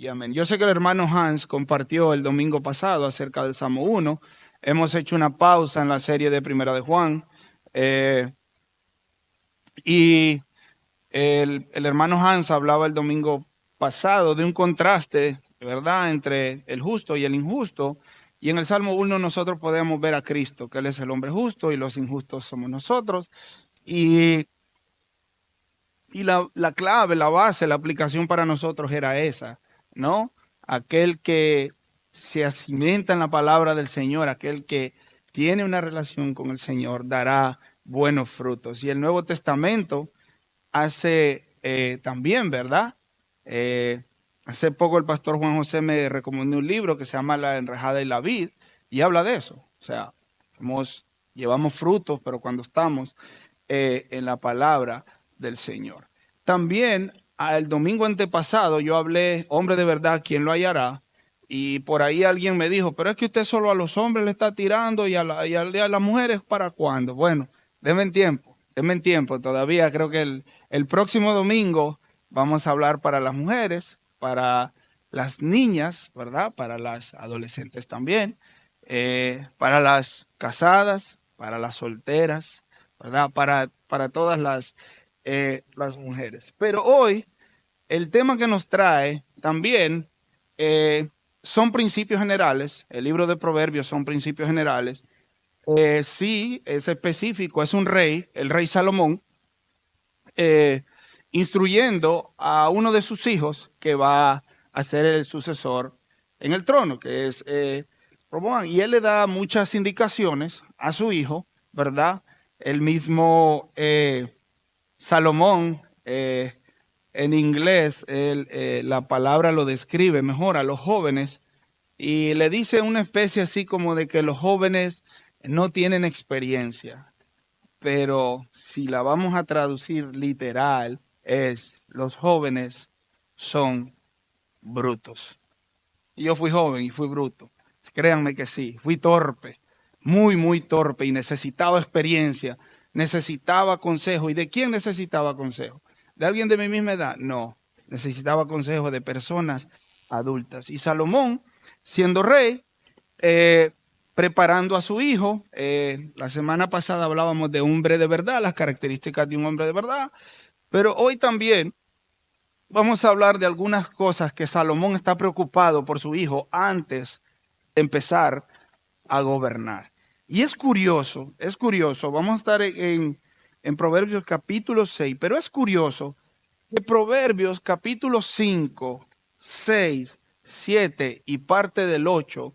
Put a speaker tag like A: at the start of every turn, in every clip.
A: y amén. Yo sé que el hermano Hans compartió el domingo pasado acerca del Salmo 1. Hemos hecho una pausa en la serie de Primera de Juan. eh, y el hermano Hans hablaba el domingo pasado de un contraste, ¿verdad?, entre el justo y el injusto. Y en el Salmo 1 nosotros podemos ver a Cristo, que Él es el hombre justo y los injustos somos nosotros. Y, y la clave, la base, la aplicación para nosotros era esa, ¿no? Aquel que se acimenta en la palabra del Señor, aquel que tiene una relación con el Señor, dará buenos frutos. Y el Nuevo Testamento hace también, ¿verdad? Eh, Hace poco el pastor Juan José me recomendó un libro que se llama La enrejada y la vid y habla de eso. O sea, llevamos frutos, pero cuando estamos en la palabra del Señor. También el domingo antepasado yo hablé, hombre de verdad, ¿quién lo hallará? Y por ahí alguien me dijo, pero es que usted solo a los hombres le está tirando y a las mujeres, ¿para cuándo? Bueno, denme tiempo. Todavía creo que el próximo domingo vamos a hablar para las mujeres, para las niñas, ¿verdad? Para las adolescentes también, para las casadas, para las solteras, ¿verdad? Para todas las mujeres. Pero hoy el tema que nos trae también son principios generales. El libro de Proverbios son principios generales. Sí, es específico, es un rey, el rey Salomón, eh, instruyendo a uno de sus hijos que va a ser el sucesor en el trono, que es Roboam. Y él le da muchas indicaciones a su hijo, ¿verdad? El mismo Salomón, en inglés, la palabra lo describe mejor a los jóvenes y le dice una especie así como de que los jóvenes no tienen experiencia, pero si la vamos a traducir literal, es los jóvenes son brutos. Y yo fui joven y fui bruto. Créanme que sí, fui torpe, muy torpe y necesitaba experiencia, necesitaba consejo. ¿Y de quién necesitaba consejo? ¿De alguien de mi misma edad? No, necesitaba consejo de personas adultas. Y Salomón, siendo rey, eh, preparando a su hijo, la semana pasada hablábamos de un hombre de verdad, las características de un hombre de verdad, pero hoy también vamos a hablar de algunas cosas que Salomón está preocupado por su hijo antes de empezar a gobernar. Y es curioso, vamos a estar en Proverbios capítulo 6, pero es curioso que Proverbios capítulo 5, 6, 7 y parte del 8,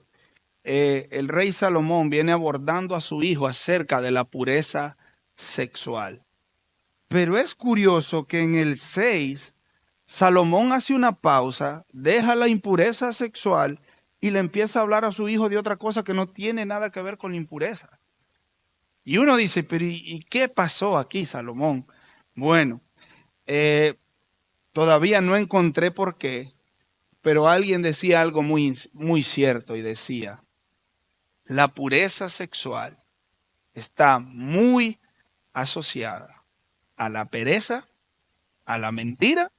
A: el rey Salomón viene abordando a su hijo acerca de la pureza sexual. Pero es curioso que en el 6 Salomón hace una pausa, deja la impureza sexual y le empieza a hablar a su hijo de otra cosa que no tiene nada que ver con la impureza. Y uno dice, pero ¿y qué pasó aquí, Salomón? Bueno, todavía no encontré por qué, pero alguien decía algo muy cierto y decía, la pureza sexual está muy asociada a la pereza, a la mentira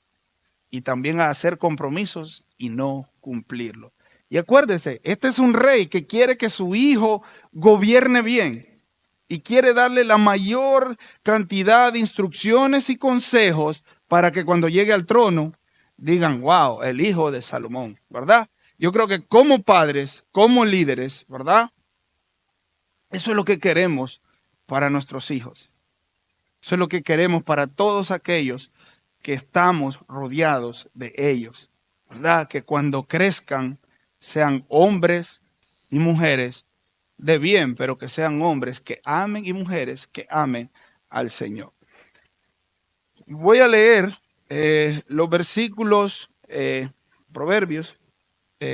A: y también a hacer compromisos y no cumplirlos. Y acuérdese, este es un rey que quiere que su hijo gobierne bien y quiere darle la mayor cantidad de instrucciones y consejos para que cuando llegue al trono digan, wow, el hijo de Salomón, ¿verdad? Yo creo que como padres, como líderes, ¿verdad? Eso es lo que queremos para nuestros hijos. Eso es lo que queremos para todos aquellos que estamos rodeados de ellos, ¿verdad? Que cuando crezcan sean hombres y mujeres de bien, pero que sean hombres que amen y mujeres que amen al Señor. Voy a leer los versículos, Proverbios,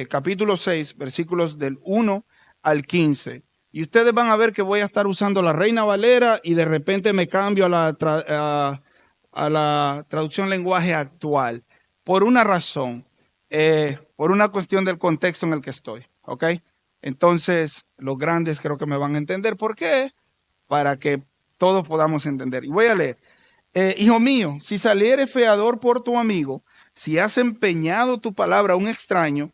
A: capítulo 6, versículos del 1 al 15. Y ustedes van a ver que voy a estar usando la Reina Valera y de repente me cambio a la traducción lenguaje actual. Por una razón, por una cuestión del contexto en el que estoy. ¿Ok? Entonces, los grandes creo que me van a entender por qué, para que todos podamos entender. Y voy a leer. Hijo mío, si salieres feador por tu amigo, Si has empeñado tu palabra a un extraño,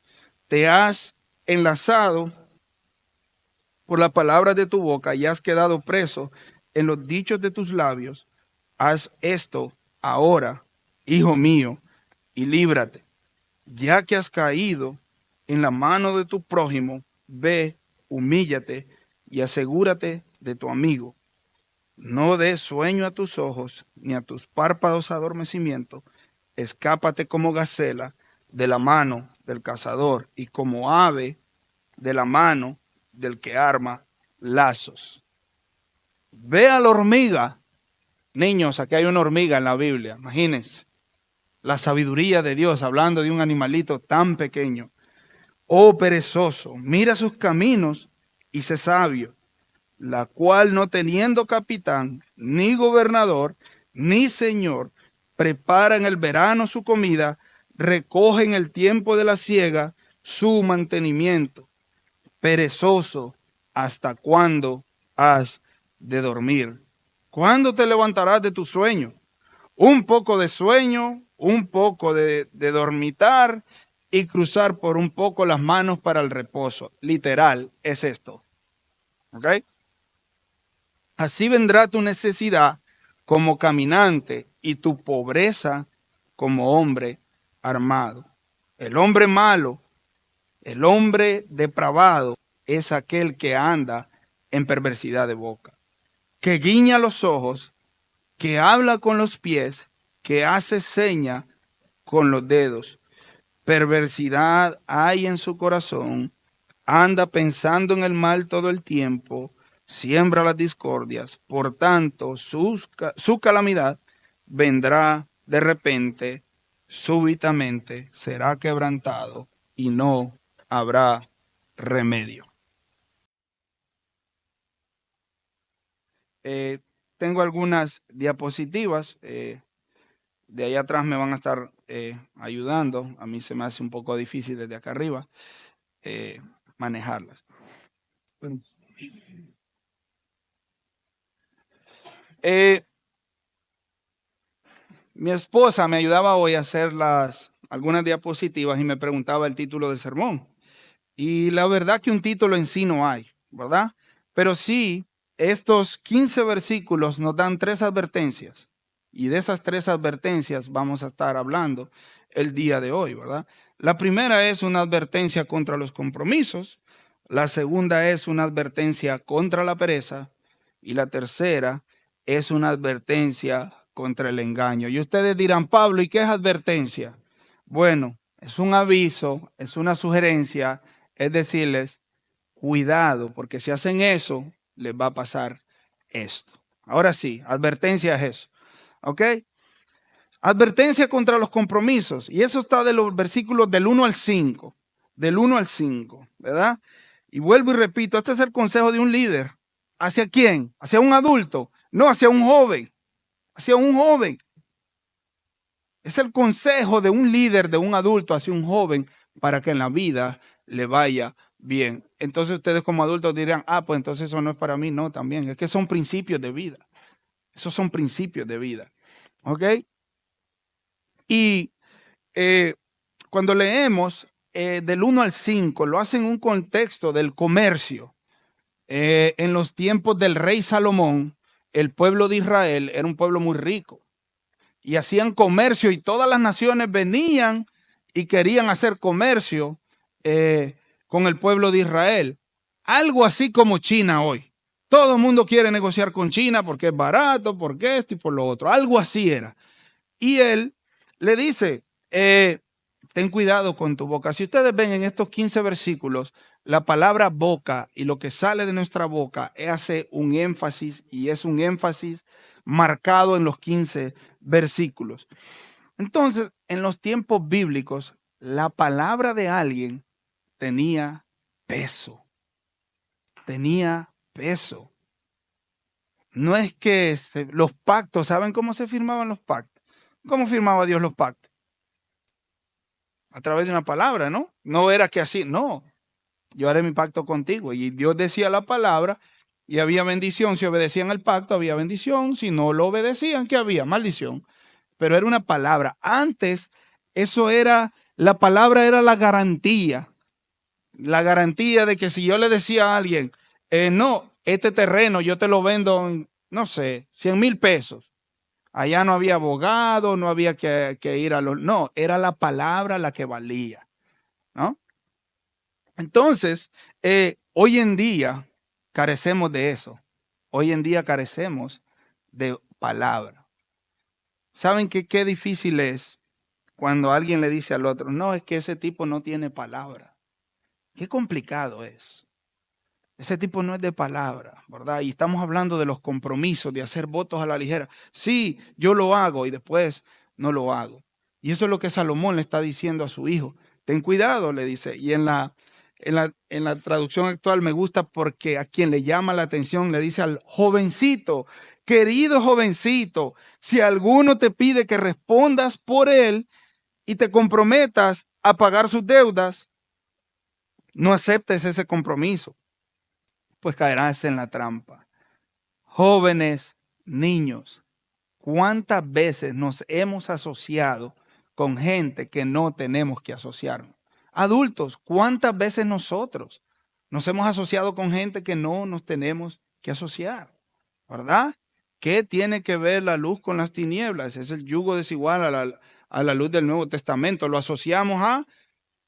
A: te has enlazado por la palabra de tu boca y has quedado preso en los dichos de tus labios, haz esto ahora, hijo mío, y líbrate. Ya que has caído en la mano de tu prójimo, ve, humíllate y asegúrate de tu amigo. No des sueño a tus ojos, ni a tus párpados adormecimiento. Escápate como gacela de la mano del cazador y como ave de la mano del que arma lazos. Ve a la hormiga. Niños, aquí hay una hormiga en la Biblia, imagínense. La sabiduría de Dios hablando de un animalito tan pequeño. Oh perezoso, mira sus caminos y sé sabio, la cual no teniendo capitán, ni gobernador, ni señor, prepara en el verano su comida, recoge en el tiempo de la siega su mantenimiento. Perezoso, ¿hasta cuándo has de dormir? ¿Cuándo te levantarás de tu sueño? Un poco de sueño, un poco de dormitar y cruzar por un poco las manos para el reposo. Literal, es esto. ¿Ok? Así vendrá tu necesidad como caminante y tu pobreza como hombre armado. El hombre malo, el hombre depravado, es aquel que anda en perversidad de boca, que guiña los ojos, que habla con los pies, que hace seña con los dedos. Perversidad hay en su corazón, anda pensando en el mal todo el tiempo, siembra las discordias. Por tanto, su calamidad vendrá de repente, súbitamente, será quebrantado y no habrá remedio. Eh, Tengo algunas diapositivas. De ahí atrás me van a estar ayudando. A mí se me hace un poco difícil desde acá arriba manejarlas. Mi esposa me ayudaba hoy a hacer algunas diapositivas y me preguntaba el título del sermón. Y la verdad que un título en sí no hay, ¿verdad? Pero sí, estos 15 versículos nos dan 3 advertencias. Y de esas 3 advertencias vamos a estar hablando el día de hoy, ¿verdad? La primera es una advertencia contra los compromisos. La segunda es una advertencia contra la pereza. Y la tercera es una advertencia contra el engaño. Y ustedes dirán, Pablo, ¿y qué es advertencia? Bueno, es un aviso, es una sugerencia, es decirles, cuidado, porque si hacen eso, les va a pasar esto. Ahora sí, advertencia es eso. ¿Ok? Advertencia contra los compromisos. Y eso está de los versículos del 1 al 5. Del 1 al 5, ¿verdad? Y vuelvo y repito, este es el consejo de un líder. ¿Hacia quién? ¿Hacia un adulto? No, hacia un joven. Hacia un joven. Es el consejo de un líder, de un adulto hacia un joven para que en la vida le vaya bien. Entonces ustedes como adultos dirán, pues entonces eso no es para mí. No, también. Es que son principios de vida. Esos son principios de vida. ¿Ok? Y cuando leemos del 1 al 5, lo hacen en un contexto del comercio. En los tiempos del rey Salomón, el pueblo de Israel era un pueblo muy rico. Y hacían comercio y todas las naciones venían y querían hacer comercio con el pueblo de Israel. Algo así como China hoy. Todo el mundo quiere negociar con China porque es barato, porque esto y por lo otro. Algo así era. Y él le dice, ten cuidado con tu boca. Si ustedes ven en estos 15 versículos, la palabra boca y lo que sale de nuestra boca hace un énfasis y es un énfasis marcado en los 15 versículos. Entonces, en los tiempos bíblicos, la palabra de alguien tenía peso. Tenía peso. No es que los pactos, ¿saben cómo se firmaban los pactos? ¿Cómo firmaba Dios los pactos? A través de una palabra, ¿no? No era que así, no. Yo haré mi pacto contigo. Y Dios decía la palabra y había bendición. Si obedecían el pacto, había bendición. Si no lo obedecían, ¿qué había? Maldición. Pero era una palabra. Antes eso era, la palabra era la garantía de que si yo le decía a alguien, no, este terreno yo te lo vendo en, no sé, 100,000 pesos. Allá no había abogado, no había que ir a los, no, era la palabra la que valía, ¿no? Entonces, hoy en día carecemos de eso. Hoy en día carecemos de palabra. ¿Saben qué difícil es cuando alguien le dice al otro, no, es que ese tipo no tiene palabra? Qué complicado es. Ese tipo no es de palabra, ¿verdad? Y estamos hablando de los compromisos, de hacer votos a la ligera. Sí, yo lo hago y después no lo hago. Y eso es lo que Salomón le está diciendo a su hijo. Ten cuidado, le dice. Y en la traducción actual me gusta porque a quien le llama la atención le dice al jovencito, querido jovencito, si alguno te pide que respondas por él y te comprometas a pagar sus deudas, no aceptes ese compromiso, pues caerás en la trampa. Jóvenes, niños, ¿cuántas veces nos hemos asociado con gente que no tenemos que asociarnos? Adultos, ¿cuántas veces nosotros nos hemos asociado con gente que no nos tenemos que asociar? ¿Verdad? ¿Qué tiene que ver la luz con las tinieblas? Es el yugo desigual a la luz del Nuevo Testamento. Lo asociamos a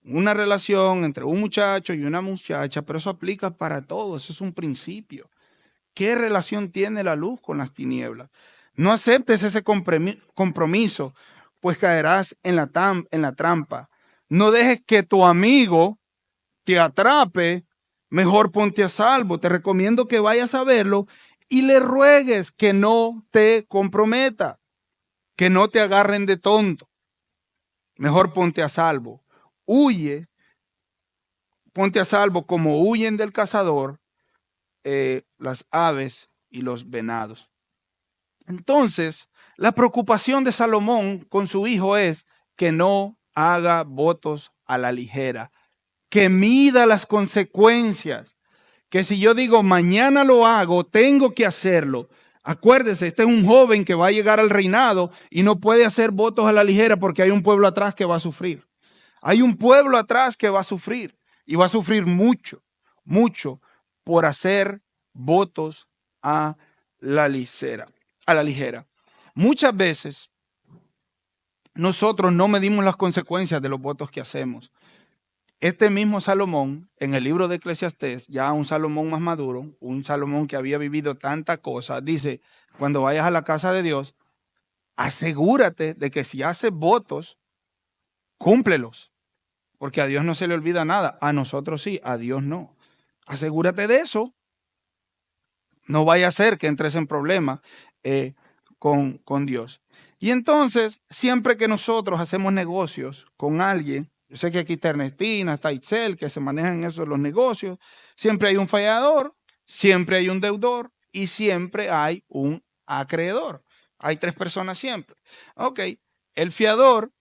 A: una relación entre un muchacho y una muchacha, pero eso aplica para todo, eso es un principio. ¿Qué relación tiene la luz con las tinieblas? No aceptes ese compromiso, pues caerás en la trampa. No dejes que tu amigo te atrape, mejor ponte a salvo. Te recomiendo que vayas a verlo y le ruegues que no te comprometa, que no te agarren de tonto. Mejor ponte a salvo. Huye, ponte a salvo como huyen del cazador las aves y los venados. Entonces, la preocupación de Salomón con su hijo es que no haga votos a la ligera, que mida las consecuencias, que si yo digo mañana lo hago, tengo que hacerlo. Acuérdese, este es un joven que va a llegar al reinado y no puede hacer votos a la ligera porque hay un pueblo atrás que va a sufrir. Hay un pueblo atrás que va a sufrir y va a sufrir mucho, mucho por hacer votos a la ligera. Muchas veces nosotros no medimos las consecuencias de los votos que hacemos. Este mismo Salomón, en el libro de Eclesiastés, ya un Salomón más maduro, un Salomón que había vivido tanta cosa, dice, cuando vayas a la casa de Dios, asegúrate de que si haces votos, cúmplelos, porque a Dios no se le olvida nada, a nosotros sí, a Dios no. Asegúrate de eso. No vaya a ser que entres en problemas con Dios. Y entonces, siempre que nosotros hacemos negocios con alguien, yo sé que aquí está Ernestina, está Itzel, que se manejan esos los negocios, siempre hay un fallador, siempre hay un deudor y siempre hay un acreedor. Hay 3 personas siempre. Ok, el fiador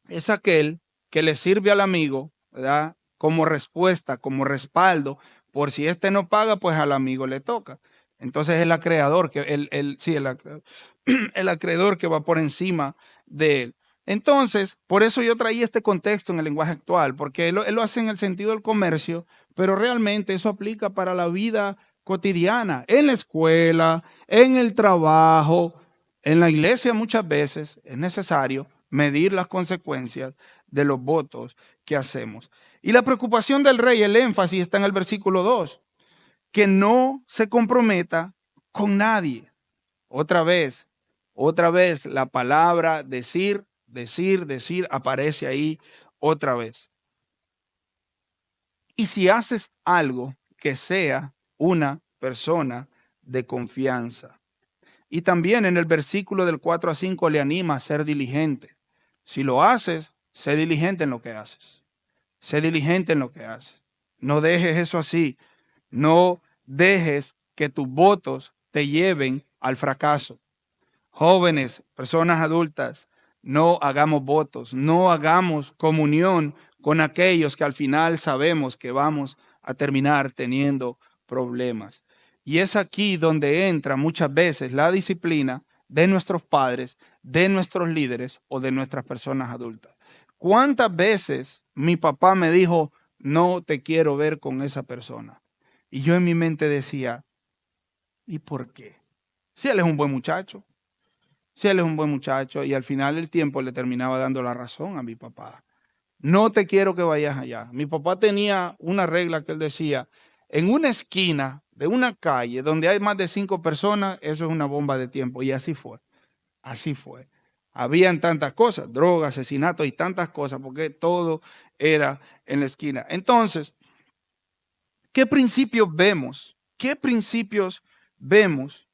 A: es aquel que le sirve al amigo, ¿verdad? Como respuesta, como respaldo, por si este no paga, pues al amigo le toca. Entonces es el acreedor, el acreedor que va por encima de él. Entonces, por eso yo traía este contexto en el lenguaje actual, porque él lo hace en el sentido del comercio, pero realmente eso aplica para la vida cotidiana, en la escuela, en el trabajo, en la iglesia muchas veces es necesario medir las consecuencias de los votos que hacemos. Y la preocupación del rey, el énfasis está en el versículo 2, que no se comprometa con nadie. Otra vez la palabra decir aparece ahí otra vez. Y si haces algo, que sea una persona de confianza. Y también en el versículo del 4 a 5 le anima a ser diligente. Si lo haces, sé diligente en lo que haces. Sé diligente en lo que haces. No dejes eso así. No dejes que tus votos te lleven al fracaso. Jóvenes, personas adultas, no hagamos votos, no hagamos comunión con aquellos que al final sabemos que vamos a terminar teniendo problemas. Y es aquí donde entra muchas veces la disciplina de nuestros padres, de nuestros líderes o de nuestras personas adultas. ¿Cuántas veces mi papá me dijo, no te quiero ver con esa persona? Y yo en mi mente decía, ¿y por qué? Si él es un buen muchacho, si él es un buen muchacho, y al final del tiempo le terminaba dando la razón a mi papá. No te quiero que vayas allá. Mi papá tenía una regla que él decía, en una esquina de una calle donde hay más de 5 personas, eso es una bomba de tiempo. Y así fue, así fue. Habían tantas cosas, drogas, asesinatos y tantas cosas, porque todo era en la esquina. Entonces, ¿qué principios vemos? ¿Qué principios vemos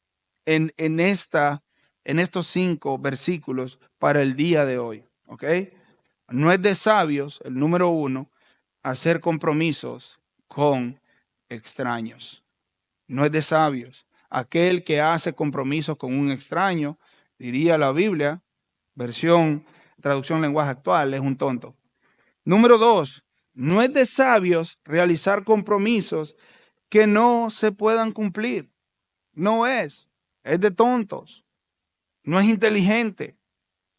A: en estos 5 versículos para el día de hoy? ¿Ok? No es de sabios, el número 1, hacer compromisos con extraños. No es de sabios. Aquel que hace compromisos con un extraño, diría la Biblia, versión, traducción lenguaje actual, es un tonto. Número 2, no es de sabios realizar compromisos que no se puedan cumplir. No es de tontos. No es inteligente.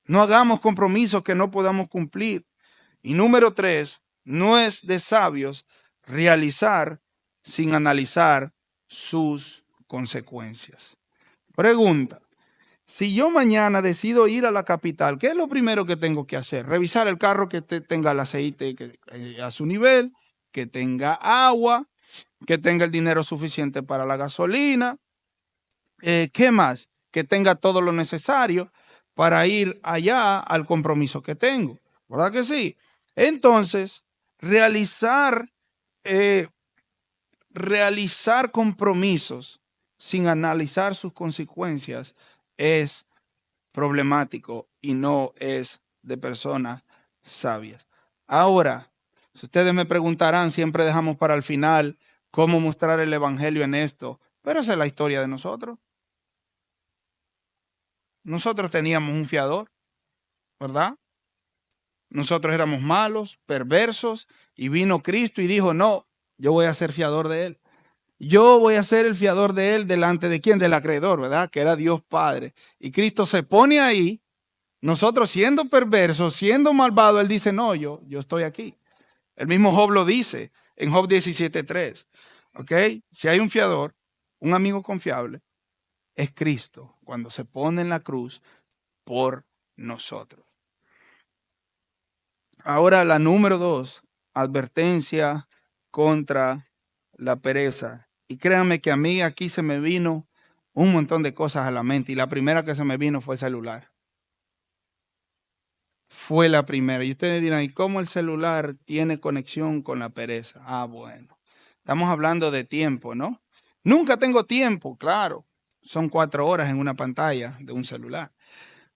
A: No hagamos compromisos que no podamos cumplir. Y número 3, no es de sabios realizar sin analizar sus consecuencias. Pregunta, si yo mañana decido ir a la capital, ¿qué es lo primero que tengo que hacer? Revisar el carro que tenga el aceite a su nivel, que tenga agua, que tenga el dinero suficiente para la gasolina. ¿Qué más? Que tenga todo lo necesario para ir allá al compromiso que tengo. ¿Verdad que sí? Entonces, eh, realizar compromisos sin analizar sus consecuencias es problemático y no es de personas sabias. Ahora, si ustedes me preguntarán, siempre dejamos para el final cómo mostrar el evangelio en esto, pero esa es la historia de nosotros. Nosotros teníamos un fiador, ¿verdad? Nosotros éramos malos, perversos, y vino Cristo y dijo, no, yo voy a ser fiador de él. Yo voy a ser el fiador de él delante de quién, del acreedor, ¿verdad? Que era Dios Padre. Y Cristo se pone ahí, nosotros siendo perversos, siendo malvados, él dice, no, yo estoy aquí. El mismo Job lo dice en Job 17:3. ¿Ok? Si hay un fiador, un amigo confiable, es Cristo cuando se pone en la cruz por nosotros. Ahora la número 2, advertencia contra la pereza. Y créanme que a mí aquí se me vino un montón de cosas a la mente y la primera que se me vino fue el celular. Fue la primera. Y ustedes dirán, ¿y cómo el celular tiene conexión con la pereza? Ah, bueno. Estamos hablando de tiempo, ¿no? Nunca tengo tiempo, claro. Son 4 horas en una pantalla de un celular,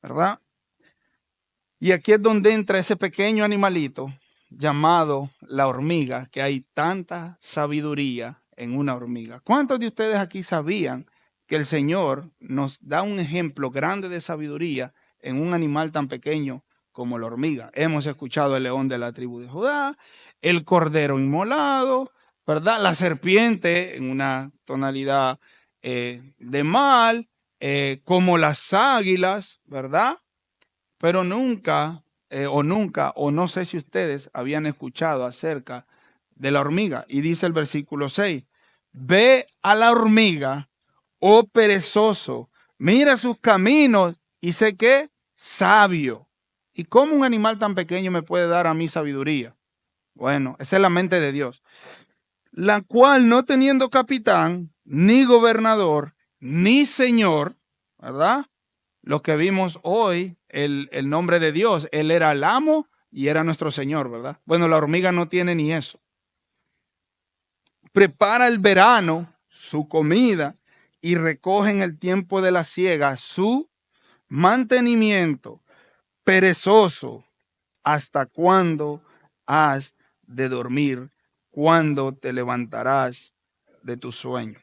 A: ¿verdad? Y aquí es donde entra ese pequeño animalito llamado la hormiga, que hay tanta sabiduría en una hormiga. ¿Cuántos de ustedes aquí sabían que el Señor nos da un ejemplo grande de sabiduría en un animal tan pequeño como la hormiga? Hemos escuchado el león de la tribu de Judá, el cordero inmolado, ¿verdad? La serpiente en una tonalidad de mal, como las águilas, ¿verdad? Pero nunca, o no sé si ustedes habían escuchado acerca de la hormiga. Y dice el versículo 6, ve a la hormiga, oh perezoso, mira sus caminos y sé que sabio. ¿Y cómo un animal tan pequeño me puede dar a mí sabiduría? Bueno, esa es la mente de Dios, la cual no teniendo capitán, ni gobernador, ni señor, ¿verdad? Lo que vimos hoy, el nombre de Dios, Él era el amo y era nuestro Señor, ¿verdad? Bueno, la hormiga no tiene ni eso. Prepara el verano su comida y recoge en el tiempo de la siega su mantenimiento. Perezoso, ¿hasta cuándo has de dormir? ¿Cuándo te levantarás de tu sueño?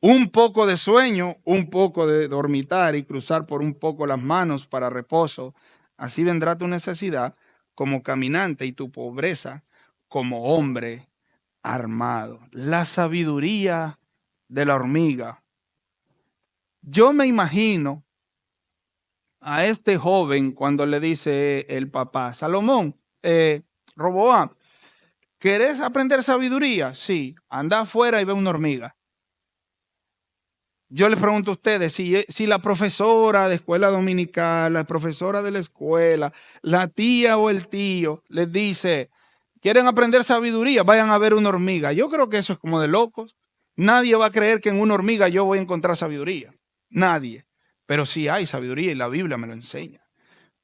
A: Un poco de sueño, un poco de dormitar y cruzar por un poco las manos para reposo. Así vendrá tu necesidad como caminante y tu pobreza como hombre armado. La sabiduría de la hormiga. Yo me imagino a este joven cuando le dice el papá, Salomón, Roboam, ¿querés aprender sabiduría? Sí, anda afuera y ve una hormiga. Yo les pregunto a ustedes, si la profesora de escuela dominical, la profesora de la escuela, la tía o el tío les dice, ¿quieren aprender sabiduría? Vayan a ver una hormiga. Yo creo que eso es como de locos. Nadie va a creer que en una hormiga yo voy a encontrar sabiduría. Nadie. Pero sí hay sabiduría y la Biblia me lo enseña,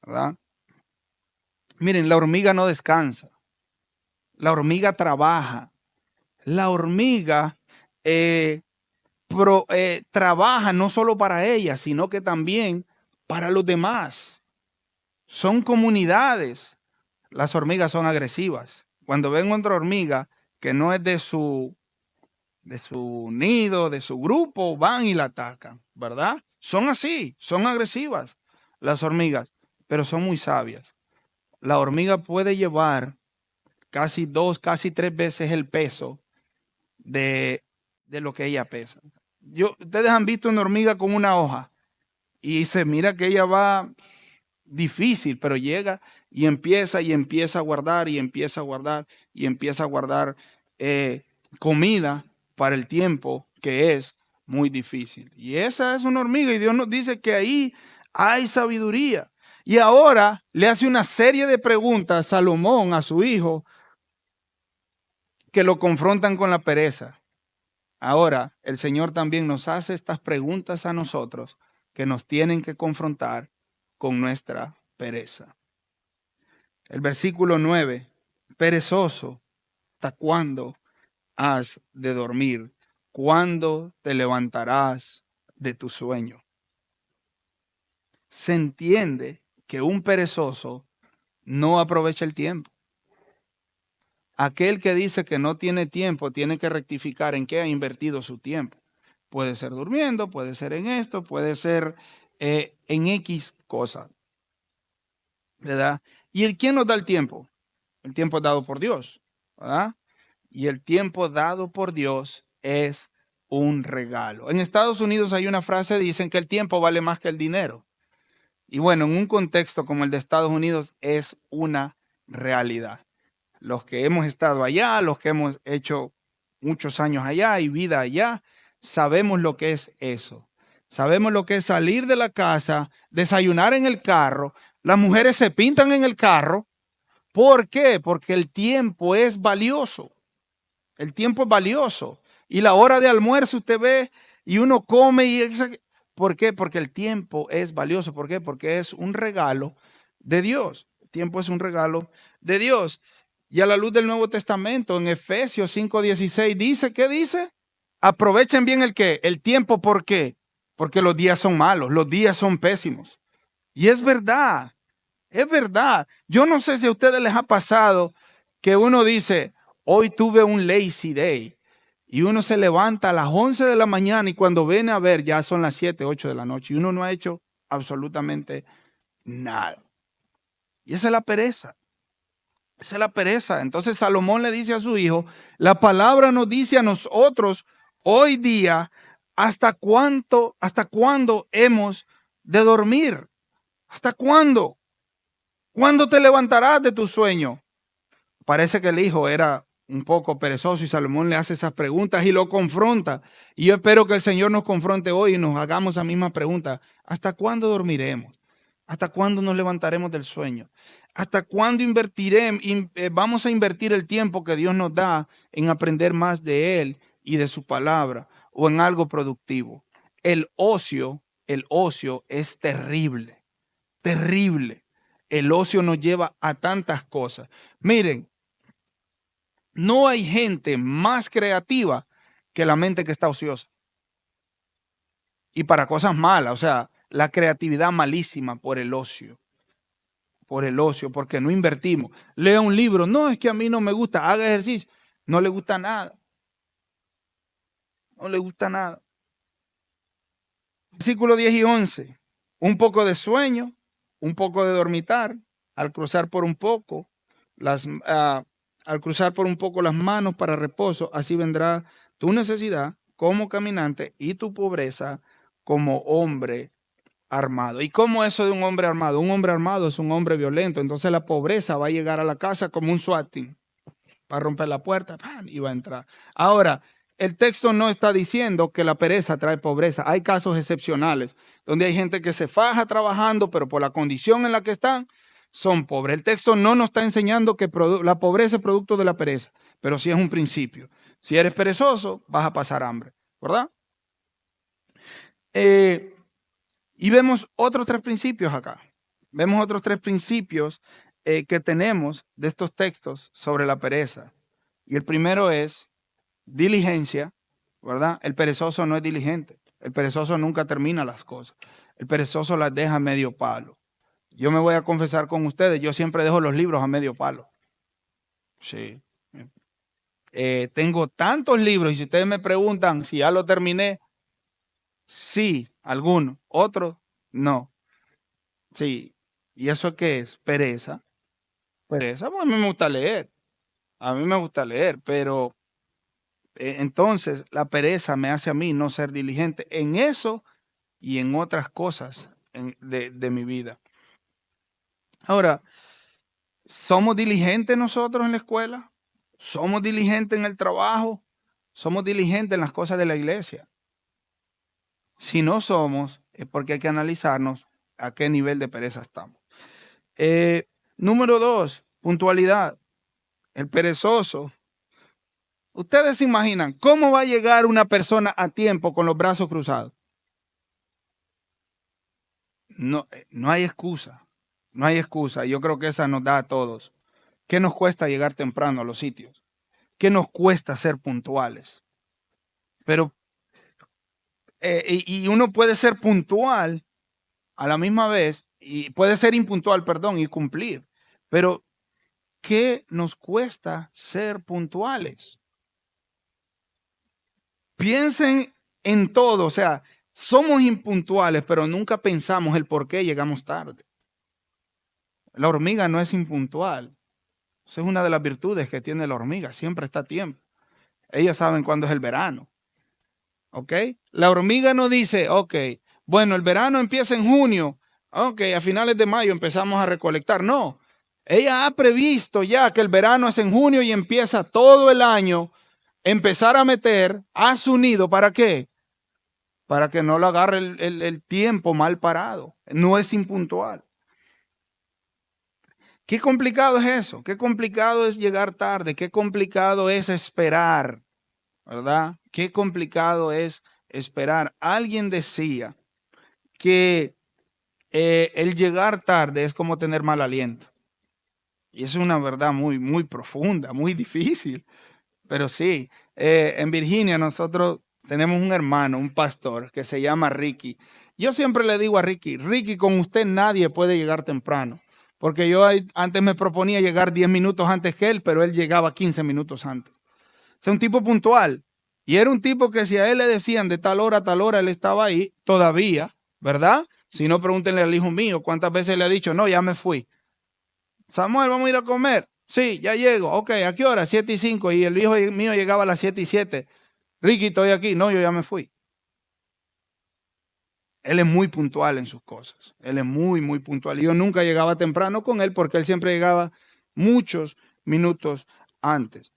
A: ¿verdad? Miren, la hormiga no descansa. La hormiga trabaja. La hormiga trabaja no solo para ella, sino que también para los demás. Son comunidades. Las hormigas son agresivas. Cuando ven otra hormiga que no es de su nido, de su grupo, van y la atacan, ¿verdad? Son así, son agresivas las hormigas, pero son muy sabias. La hormiga puede llevar casi 2, casi 3 veces el peso de lo que ella pesa. Ustedes han visto una hormiga con una hoja y se mira que ella va difícil, pero llega y empieza a guardar y empieza a guardar y empieza a guardar comida para el tiempo que es muy difícil. Y esa es una hormiga y Dios nos dice que ahí hay sabiduría. Y ahora le hace una serie de preguntas a Salomón, a su hijo, que lo confrontan con la pereza. Ahora, el Señor también nos hace estas preguntas a nosotros que nos tienen que confrontar con nuestra pereza. El versículo 9, perezoso, ¿hasta cuándo has de dormir? ¿Cuándo te levantarás de tu sueño? Se entiende que un perezoso no aprovecha el tiempo. Aquel que dice que no tiene tiempo tiene que rectificar en qué ha invertido su tiempo. Puede ser durmiendo, puede ser en esto, puede ser en X cosas, ¿verdad? ¿Y quién nos da el tiempo? El tiempo es dado por Dios, ¿verdad? Y el tiempo dado por Dios es un regalo. En Estados Unidos hay una frase, dicen que el tiempo vale más que el dinero. Y bueno, en un contexto como el de Estados Unidos es una realidad. Los que hemos estado allá, los que hemos hecho muchos años allá y vida allá, sabemos lo que es eso. Sabemos lo que es salir de la casa, desayunar en el carro. Las mujeres se pintan en el carro. ¿Por qué? Porque el tiempo es valioso. El tiempo es valioso. Y la hora de almuerzo usted ve y uno come y... ¿Por qué? Porque el tiempo es valioso. ¿Por qué? Porque es un regalo de Dios. El tiempo es un regalo de Dios. Y a la luz del Nuevo Testamento, en Efesios 5:16 dice, ¿qué dice? Aprovechen bien el tiempo, ¿por qué? Porque los días son malos, los días son pésimos. Y es verdad, es verdad. Yo no sé si a ustedes les ha pasado que uno dice, hoy tuve un lazy day. Y uno se levanta a las 11 de la mañana y cuando viene a ver ya son las 7, 8 de la noche. Y uno no ha hecho absolutamente nada. Y esa es la pereza. Esa es la pereza. Entonces Salomón le dice a su hijo, la palabra nos dice a nosotros hoy día, ¿hasta cuándo hemos de dormir? ¿Hasta cuándo? ¿Cuándo te levantarás de tu sueño? Parece que el hijo era un poco perezoso y Salomón le hace esas preguntas y lo confronta. Y yo espero que el Señor nos confronte hoy y nos hagamos esa misma pregunta. ¿Hasta cuándo dormiremos? ¿Hasta cuándo nos levantaremos del sueño? ¿Hasta cuándo vamos a invertir el tiempo que Dios nos da en aprender más de Él y de su palabra o en algo productivo? El ocio es terrible, terrible. El ocio nos lleva a tantas cosas. Miren, no hay gente más creativa que la mente que está ociosa. Y para cosas malas, o sea, la creatividad malísima por el ocio, porque no invertimos. Lea un libro, no, es que a mí no me gusta, haga ejercicio, no le gusta nada. No le gusta nada. Versículo 10 y 11, un poco de sueño, un poco de dormitar, al cruzar por un poco las manos para reposo, así vendrá tu necesidad como caminante y tu pobreza como hombre armado. ¿Y cómo eso de un hombre armado? Un hombre armado es un hombre violento. Entonces la pobreza va a llegar a la casa como un SWAT team. Va a romper la puerta ¡pam! Y va a entrar. Ahora, el texto no está diciendo que la pereza trae pobreza. Hay casos excepcionales donde hay gente que se faja trabajando, pero por la condición en la que están, son pobres. El texto no nos está enseñando que la pobreza es producto de la pereza, pero sí es un principio. Si eres perezoso, vas a pasar hambre, ¿verdad? Y vemos otros 3 principios acá. Vemos otros 3 principios que tenemos de estos textos sobre la pereza. Y el primero es diligencia, ¿verdad? El perezoso no es diligente. El perezoso nunca termina las cosas. El perezoso las deja a medio palo. Yo me voy a confesar con ustedes, yo siempre dejo los libros a medio palo. Sí. Tengo tantos libros y si ustedes me preguntan si ya lo terminé, sí, algunos, otros, no. Sí. ¿Y eso qué es? Pereza. Pereza, pues a mí me gusta leer. A mí me gusta leer, pero entonces la pereza me hace a mí no ser diligente en eso y en otras cosas de mi vida. Ahora, ¿somos diligentes nosotros en la escuela? ¿Somos diligentes en el trabajo? ¿Somos diligentes en las cosas de la iglesia? Si no somos, es porque hay que analizarnos a qué nivel de pereza estamos. Número 2, puntualidad. El perezoso. Ustedes se imaginan cómo va a llegar una persona a tiempo con los brazos cruzados. No, no hay excusa. No hay excusa. Yo creo que esa nos da a todos. ¿Qué nos cuesta llegar temprano a los sitios? ¿Qué nos cuesta ser puntuales? Pero, y uno puede ser puntual a la misma vez, y puede ser impuntual, perdón, y cumplir. Pero, ¿qué nos cuesta ser puntuales? Piensen en todo, o sea, somos impuntuales, pero nunca pensamos el por qué llegamos tarde. La hormiga no es impuntual. Esa es una de las virtudes que tiene la hormiga, siempre está a tiempo. Ellas saben cuándo es el verano. ¿Ok? La hormiga no dice, ok, bueno, el verano empieza en junio, ok, a finales de mayo empezamos a recolectar. No, ella ha previsto ya que el verano es en junio y empieza todo el año empezar a meter a su nido. ¿Para qué? Para que no lo agarre el tiempo mal parado. No es impuntual. Qué complicado es eso, qué complicado es llegar tarde, qué complicado es esperar, ¿verdad? Qué complicado es esperar. Alguien decía que el llegar tarde es como tener mal aliento. Y es una verdad muy, muy profunda, muy difícil. Pero sí, en Virginia nosotros tenemos un hermano, un pastor, que se llama Ricky. Yo siempre le digo a Ricky, Ricky, con usted nadie puede llegar temprano. Porque yo antes me proponía llegar 10 minutos antes que él, pero él llegaba 15 minutos antes. Es un tipo puntual. Y era un tipo que si a él le decían de tal hora a tal hora, él estaba ahí todavía, ¿verdad? Si no, pregúntenle al hijo mío cuántas veces le ha dicho, no, ya me fui. Samuel, vamos a ir a comer. Sí, ya llego. Ok, ¿a qué hora? 7:05. Y el hijo mío llegaba a las 7:07. Ricky, estoy aquí. No, yo ya me fui. Él es muy puntual en sus cosas. Él es muy, muy puntual. Y yo nunca llegaba temprano con él porque él siempre llegaba muchos minutos antes.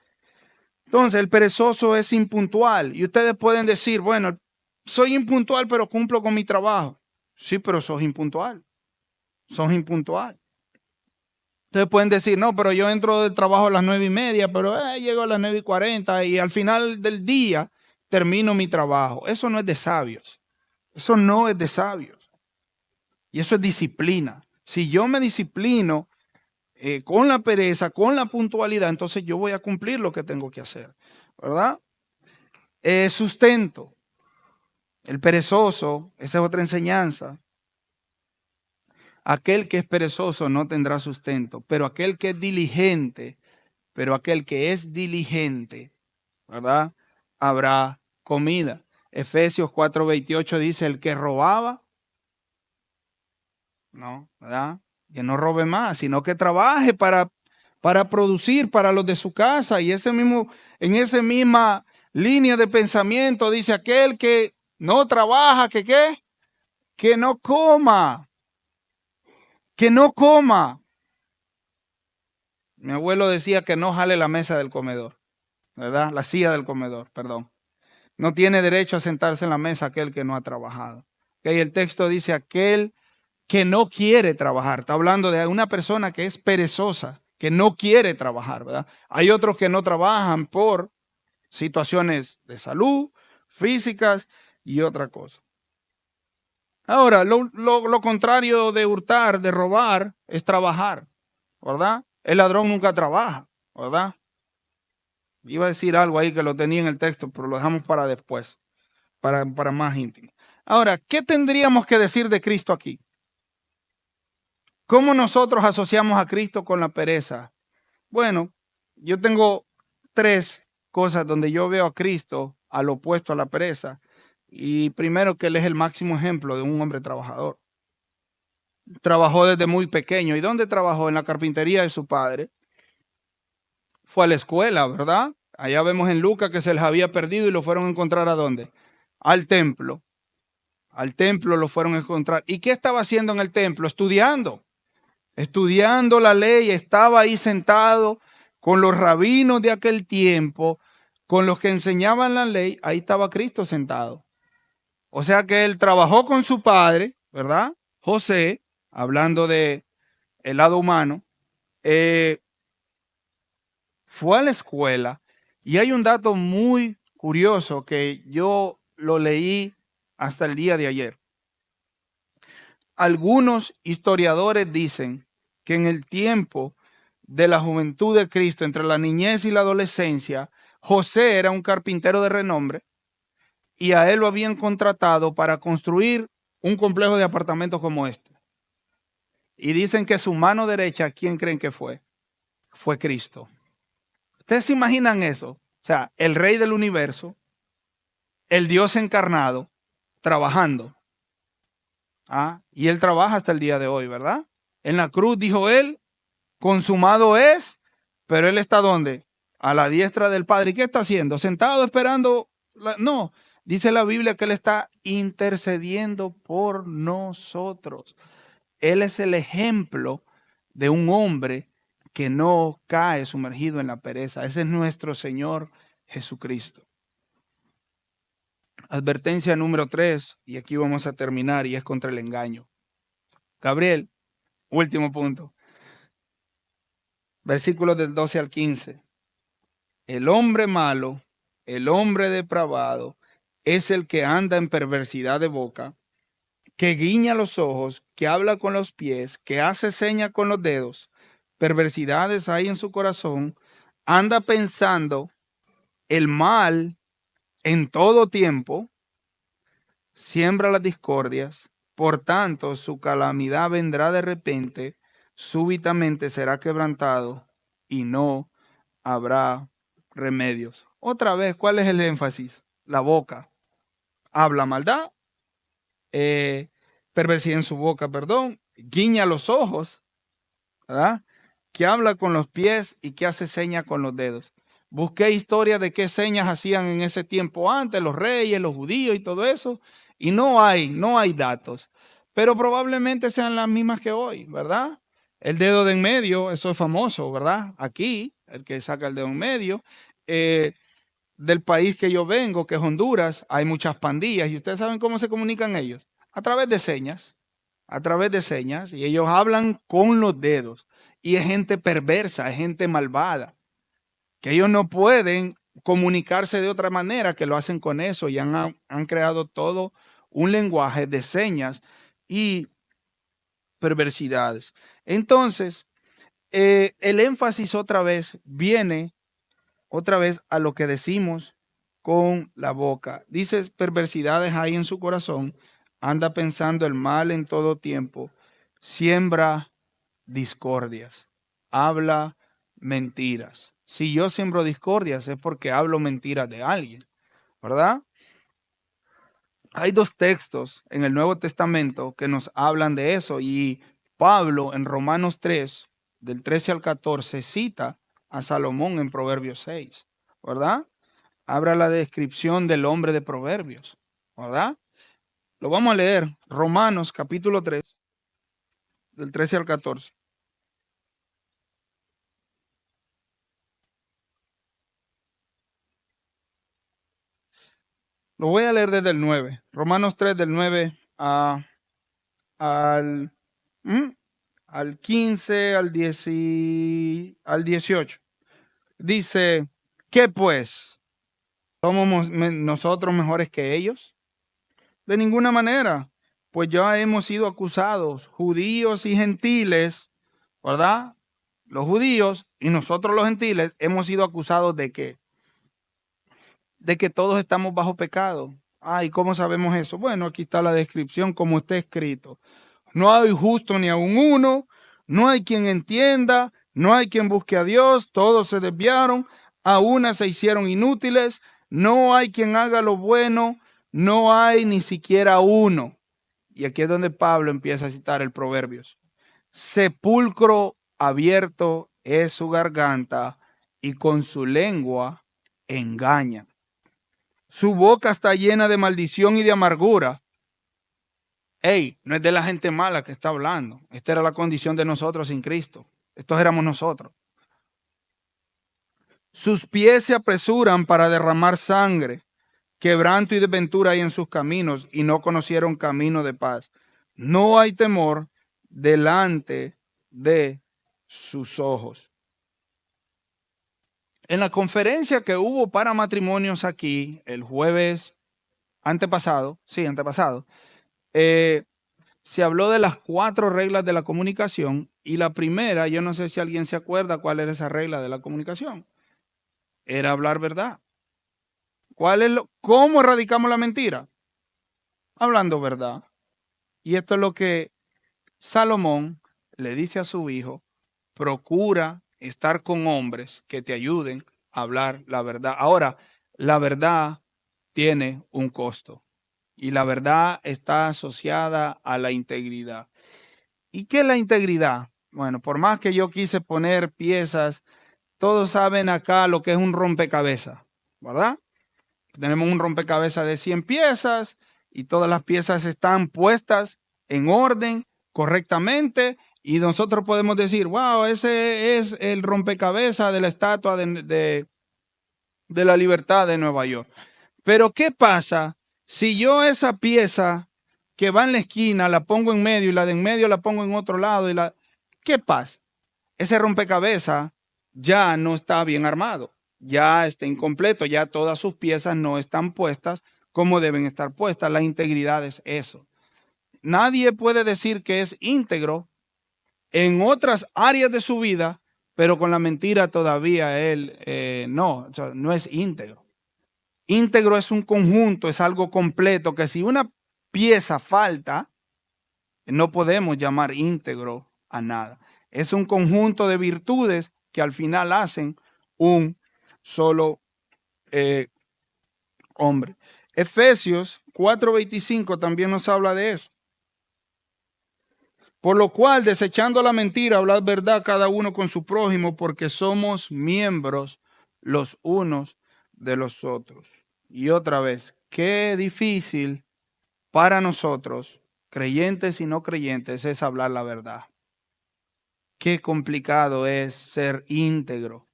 A: Entonces, el perezoso es impuntual. Y ustedes pueden decir, bueno, soy impuntual, pero cumplo con mi trabajo. Sí, pero sos impuntual. Sos impuntual. Ustedes pueden decir, no, pero yo entro del trabajo a las 9:30, pero llego a las 9:40 y al final del día termino mi trabajo. Eso no es de sabios. Eso no es de sabios. Y eso es disciplina. Si yo me disciplino con la pereza, con la puntualidad, entonces yo voy a cumplir lo que tengo que hacer. ¿Verdad? Sustento. El perezoso, esa es otra enseñanza. Aquel que es perezoso no tendrá sustento, pero aquel que es diligente, ¿verdad? Habrá comida. Efesios 4:28 dice, el que robaba, no, ¿verdad? Que no robe más, sino que trabaje para producir para los de su casa. Y en esa misma línea de pensamiento dice aquel que no trabaja, que que no coma, que no coma. Mi abuelo decía que no jale la mesa del comedor, ¿verdad? La silla del comedor, perdón. No tiene derecho a sentarse en la mesa aquel que no ha trabajado. Okay, el texto dice aquel que no quiere trabajar. Está hablando de una persona que es perezosa, que no quiere trabajar, ¿verdad? Hay otros que no trabajan por situaciones de salud, físicas y otra cosa. Ahora, lo contrario de hurtar, de robar, es trabajar, ¿verdad? El ladrón nunca trabaja, ¿verdad? Iba a decir algo ahí que lo tenía en el texto, pero lo dejamos para después, para más íntimo. Ahora, ¿qué tendríamos que decir de Cristo aquí? ¿Cómo nosotros asociamos a Cristo con la pereza? Bueno, yo tengo 3 cosas donde yo veo a Cristo al opuesto a la pereza. Y primero, que Él es el máximo ejemplo de un hombre trabajador. Trabajó desde muy pequeño. ¿Y dónde trabajó? En la carpintería de su padre. Fue a la escuela, ¿verdad? Allá vemos en Lucas que se les había perdido y lo fueron a encontrar ¿a dónde? Al templo. Al templo lo fueron a encontrar. ¿Y qué estaba haciendo en el templo? Estudiando la ley. Estaba ahí sentado con los rabinos de aquel tiempo, con los que enseñaban la ley. Ahí estaba Cristo sentado. O sea que él trabajó con su padre, ¿verdad? José, hablando de el lado humano, fue a la escuela. Y hay un dato muy curioso que yo lo leí hasta el día de ayer. Algunos historiadores dicen que en el tiempo de la juventud de Cristo, entre la niñez y la adolescencia, José era un carpintero de renombre y a él lo habían contratado para construir un complejo de apartamentos como este. Y dicen que su mano derecha, ¿quién creen que fue? Fue Cristo. ¿Ustedes se imaginan eso? O sea, el rey del universo, el Dios encarnado, trabajando. Y él trabaja hasta el día de hoy, ¿verdad? En la cruz dijo él, consumado es, pero él está ¿dónde? A la diestra del Padre. ¿Y qué está haciendo? Sentado esperando. No, dice la Biblia que él está intercediendo por nosotros. Él es el ejemplo de un hombre que no cae sumergido en la pereza. Ese es nuestro Señor Jesucristo. Advertencia número 3, y aquí vamos a terminar, y es contra el engaño. Gabriel, último punto. Versículos del 12 al 15. El hombre malo, el hombre depravado, es el que anda en perversidad de boca, que guiña los ojos, que habla con los pies, que hace seña con los dedos. Perversidades hay en su corazón, anda pensando el mal en todo tiempo, siembra las discordias, por tanto su calamidad vendrá de repente, súbitamente será quebrantado y no habrá remedios. Otra vez, ¿cuál es el énfasis? La boca. Habla maldad, perversidad en su boca, perdón, guiña los ojos, ¿verdad? Que habla con los pies y que hace señas con los dedos. Busqué historia de qué señas hacían en ese tiempo antes, los reyes, los judíos y todo eso, y no hay datos, pero probablemente sean las mismas que hoy, ¿verdad? El dedo de en medio, eso es famoso, ¿verdad? Aquí, el que saca el dedo en medio. Del país que yo vengo, que es Honduras, hay muchas pandillas, y ustedes saben cómo se comunican ellos, a través de señas, y ellos hablan con los dedos, y es gente perversa, es gente malvada, que ellos no pueden comunicarse de otra manera, que lo hacen con eso, y han creado todo un lenguaje de señas y perversidades. Entonces, el énfasis viene otra vez a lo que decimos con la boca. Dices, perversidades hay en su corazón, anda pensando el mal en todo tiempo, siembra discordias, habla mentiras. Si yo siembro discordias es porque hablo mentiras de alguien, ¿verdad? Hay 2 textos en el Nuevo Testamento que nos hablan de eso, y Pablo en Romanos 3, del 13 al 14, cita a Salomón en Proverbios 6, ¿verdad? Habla la descripción del hombre de Proverbios, ¿verdad? Lo vamos a leer, Romanos capítulo 3, del 13 al 14. Lo voy a leer desde el 9. Romanos 3 del 9 al, al 15, al 18. Dice, ¿qué pues? ¿Somos nosotros mejores que ellos? De ninguna manera, pues ya hemos sido acusados, judíos y gentiles, ¿verdad? Los judíos y nosotros los gentiles hemos sido acusados de qué? De que todos estamos bajo pecado. ¿Y cómo sabemos eso? Bueno, aquí está la descripción como está escrito. No hay justo ni aun uno, no hay quien entienda, no hay quien busque a Dios, todos se desviaron, a una se hicieron inútiles, no hay quien haga lo bueno, no hay ni siquiera uno. Y aquí es donde Pablo empieza a citar el Proverbios. Sepulcro abierto es su garganta y con su lengua engaña. Su boca está llena de maldición y de amargura. No es de la gente mala que está hablando. Esta era la condición de nosotros sin Cristo. Estos éramos nosotros. Sus pies se apresuran para derramar sangre. Quebranto y desventura hay en sus caminos y no conocieron camino de paz. No hay temor delante de sus ojos. En la conferencia que hubo para matrimonios aquí el jueves antepasado, se habló de las 4 reglas de la comunicación y la primera, yo no sé si alguien se acuerda cuál era esa regla de la comunicación, era hablar verdad. ¿Cómo erradicamos la mentira? Hablando verdad. Y esto es lo que Salomón le dice a su hijo, procura estar con hombres que te ayuden a hablar la verdad. Ahora, la verdad tiene un costo y la verdad está asociada a la integridad. ¿Y qué es la integridad? Bueno, por más que yo quise poner piezas, todos saben acá lo que es un rompecabezas, ¿verdad? Tenemos un rompecabezas de 100 piezas y todas las piezas están puestas en orden correctamente y nosotros podemos decir, wow, ese es el rompecabezas de la estatua de la libertad de Nueva York. Pero ¿qué pasa si yo esa pieza que va en la esquina la pongo en medio y la de en medio la pongo en otro lado? ¿Qué pasa? Ese rompecabezas ya no está bien armado, ya está incompleto, ya todas sus piezas no están puestas como deben estar puestas. La integridad es eso. Nadie puede decir que es íntegro en otras áreas de su vida, pero con la mentira todavía él no es íntegro. Íntegro es un conjunto, es algo completo, que si una pieza falta, no podemos llamar íntegro a nada. Es un conjunto de virtudes que al final hacen un solo hombre. Efesios 4:25 también nos habla de eso. Por lo cual, desechando la mentira, hablad verdad cada uno con su prójimo, porque somos miembros los unos de los otros. Y otra vez, qué difícil para nosotros, creyentes y no creyentes, es hablar la verdad. Qué complicado es ser íntegro,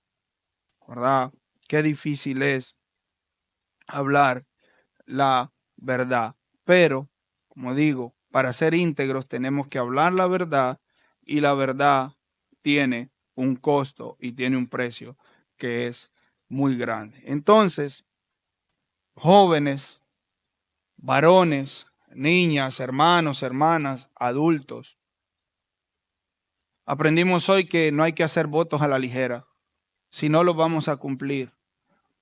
A: ¿verdad? Qué difícil es hablar la verdad. Pero, como digo, para ser íntegros tenemos que hablar la verdad y la verdad tiene un costo y tiene un precio que es muy grande. Entonces, jóvenes, varones, niñas, hermanos, hermanas, adultos, aprendimos hoy que no hay que hacer votos a la ligera, si no los vamos a cumplir,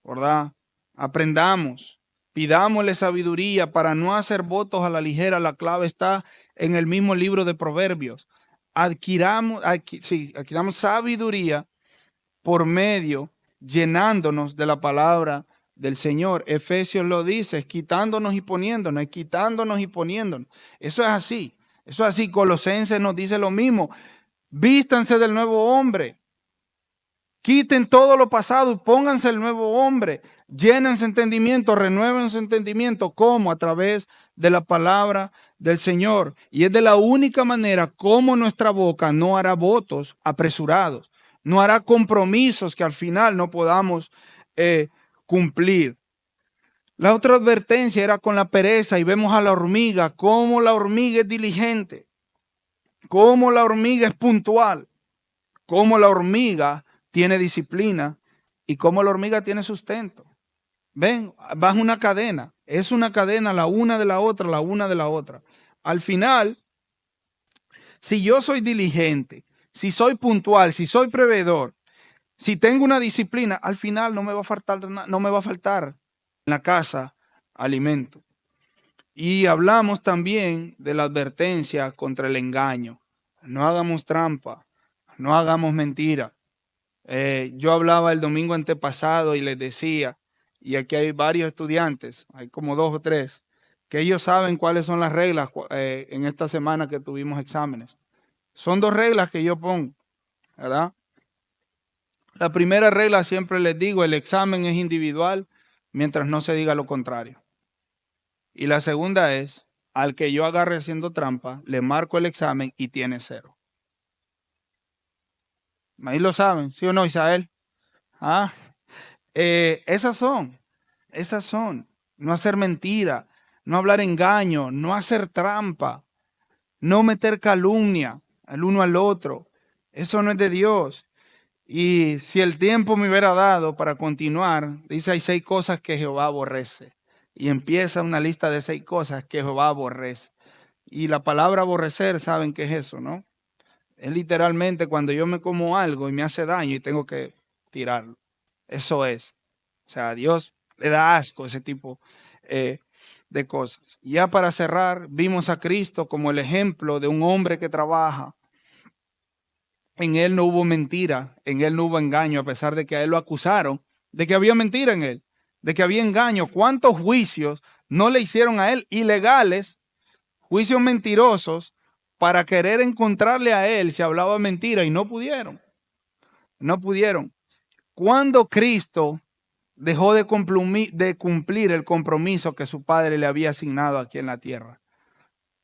A: ¿verdad? Aprendamos, pidámosle sabiduría para no hacer votos a la ligera. La clave está en el mismo libro de Proverbios. Adquiramos sabiduría por medio, llenándonos de la palabra del Señor. Efesios lo dice, quitándonos y poniéndonos, quitándonos y poniéndonos. Eso es así. Eso es así. Colosenses nos dice lo mismo. Vístanse del nuevo hombre, Quiten todo lo pasado y pónganse el nuevo hombre. Llenen su entendimiento, renueven su entendimiento. ¿Cómo? A través de la palabra del Señor. Y es de la única manera como nuestra boca no hará votos apresurados, no hará compromisos que al final no podamos cumplir. La otra advertencia era con la pereza, y vemos a la hormiga, cómo la hormiga es diligente, cómo la hormiga es puntual, cómo la hormiga tiene disciplina y cómo la hormiga tiene sustento. Ven, va una cadena, es una cadena la una de la otra, la una de la otra. Al final, si yo soy diligente, si soy puntual, si soy prevedor, si tengo una disciplina, al final no me va a faltar en la casa alimento. Y hablamos también de la advertencia contra el engaño. No hagamos trampa, no hagamos mentira. Yo hablaba el domingo antepasado y les decía, y aquí hay varios estudiantes, hay como 2 o 3, que ellos saben cuáles son las reglas en esta semana que tuvimos exámenes. Son 2 reglas que yo pongo, ¿verdad? La primera regla, siempre les digo, el examen es individual mientras no se diga lo contrario. Y la segunda es, al que yo agarre haciendo trampa, le marco el examen y tiene 0. Ahí lo saben, ¿sí o no, Isael? Ah, esas son. No hacer mentira, no hablar engaño, no hacer trampa, no meter calumnia al uno al otro. Eso no es de Dios. Y si el tiempo me hubiera dado para continuar, dice hay 6 cosas que Jehová aborrece. Y empieza una lista de 6 cosas que Jehová aborrece. Y la palabra aborrecer, ¿saben qué es eso, no? Es literalmente cuando yo me como algo y me hace daño y tengo que tirarlo. Eso es. O sea, a Dios le da asco ese tipo de cosas. Ya para cerrar, vimos a Cristo como el ejemplo de un hombre que trabaja. En él no hubo mentira, en él no hubo engaño, a pesar de que a él lo acusaron de que había mentira en él, de que había engaño. ¿Cuántos juicios no le hicieron a él ilegales, juicios mentirosos, para querer encontrarle a él si hablaba mentira y no pudieron? No pudieron. Cuando Cristo dejó de cumplir el compromiso que su padre le había asignado aquí en la tierra.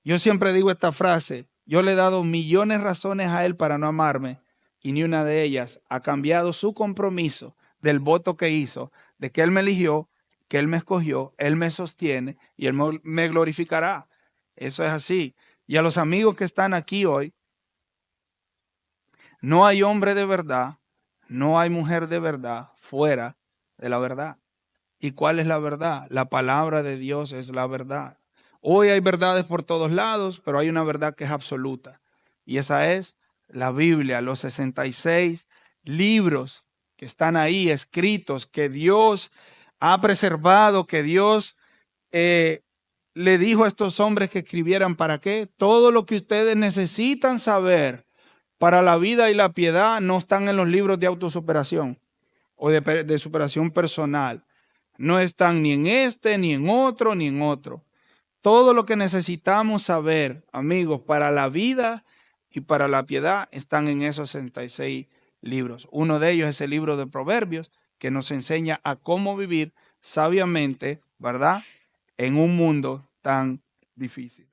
A: Yo siempre digo esta frase, yo le he dado millones de razones a él para no amarme y ni una de ellas ha cambiado su compromiso del voto que hizo, de que él me eligió, que él me escogió, él me sostiene y él me glorificará. Eso es así. Y a los amigos que están aquí hoy, no hay hombre de verdad, no hay mujer de verdad fuera de la verdad. ¿Y cuál es la verdad? La palabra de Dios es la verdad. Hoy hay verdades por todos lados, pero hay una verdad que es absoluta. Y esa es la Biblia, los 66 libros que están ahí escritos, que Dios ha preservado, que Dios le dijo a estos hombres que escribieran para qué. Todo lo que ustedes necesitan saber para la vida y la piedad no están en los libros de autosuperación o de superación personal. No están ni en este, ni en otro, ni en otro. Todo lo que necesitamos saber, amigos, para la vida y para la piedad están en esos 66 libros. Uno de ellos es el libro de Proverbios, que nos enseña a cómo vivir sabiamente, ¿verdad? En un mundo tan difícil.